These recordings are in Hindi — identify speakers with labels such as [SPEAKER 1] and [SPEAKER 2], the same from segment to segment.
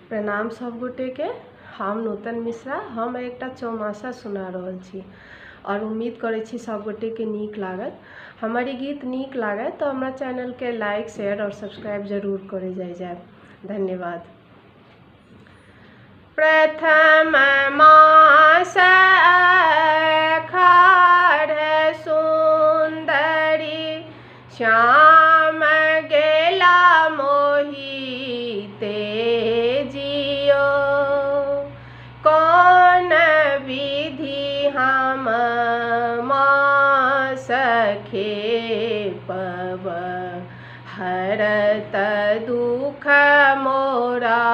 [SPEAKER 1] प्रणाम सब गोटे के। हम नूतन मिश्रा हम एकटा चौमासा सुना रहल छी और उम्मीद करै छी सब गोटे के नीक लागत। हमर ई गीत नीक लागत तो हमरा चैनल के लाइक शेयर और सब्सक्राइब जरूर करे जाए। धन्यवाद। प्रथम मास अखाढ़ सुंदरी श्याम गेला मोहिते जियो। कौन विधि हम मास खेपब हरत दुख मोरा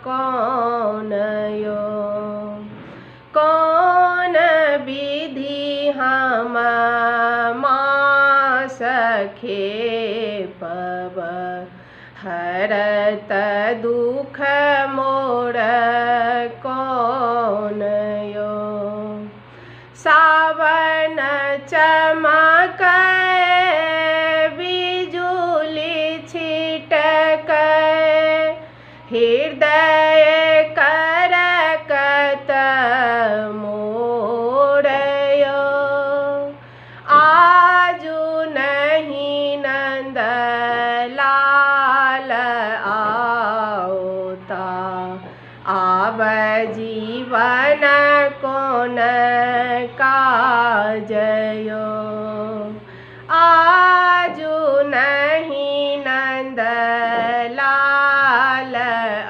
[SPEAKER 1] कौन यो। कौन विधि हम मास खेपब हरत दुख मोर कौन यो। सावन चमक बिजुली छिटक हृदय करकत मोर यो। आजु नहीं नंद लाल आओता आब जीवन कौन काजयो। आजु नहीं नंद लाल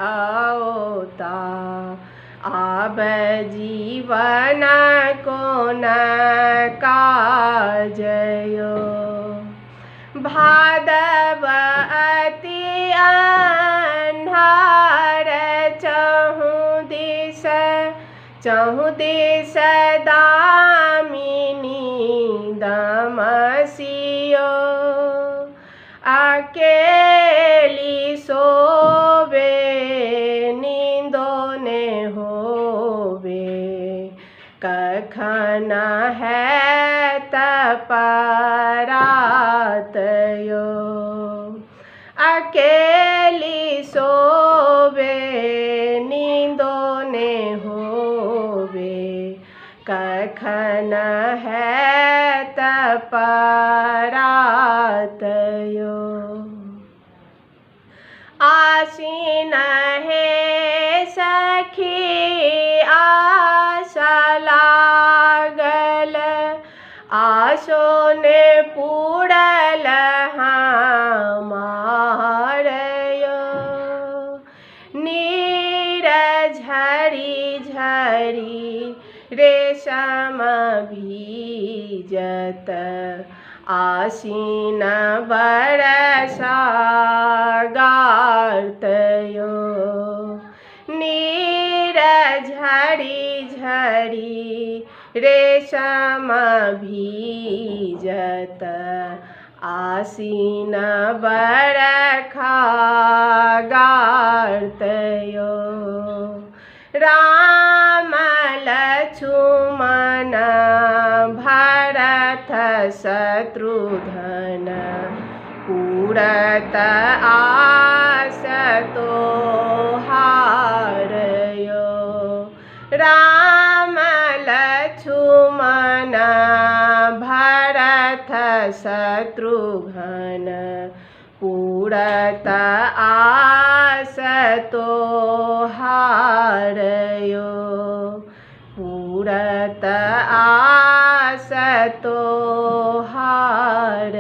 [SPEAKER 1] आओता आब जीवन कौन काजयो। भादव अति अन्हार चहुँ दिस दामिनी दमसियो। अकेली सोवे नींदो ने होवे कखन है तपरात यो। अकेली सोवे नींदो ने होवे कखन है तपरात यो। आसीन हे सखी आशा लागल आशो ने पूरल हमार यो। नीर झरी झरी रेशम भीजत आसीन बरसा गार्त यो। नीर झरी झरी रेशम भीजत आसीन बरखा गार्त यो। राम लक्ष्मण भरत शत्रुघ्न पूरत आस तोहार यो। राम लक्ष्मण भरत शत्रुघ्न पूरत आस तोहार यो। पूरत आस तोहार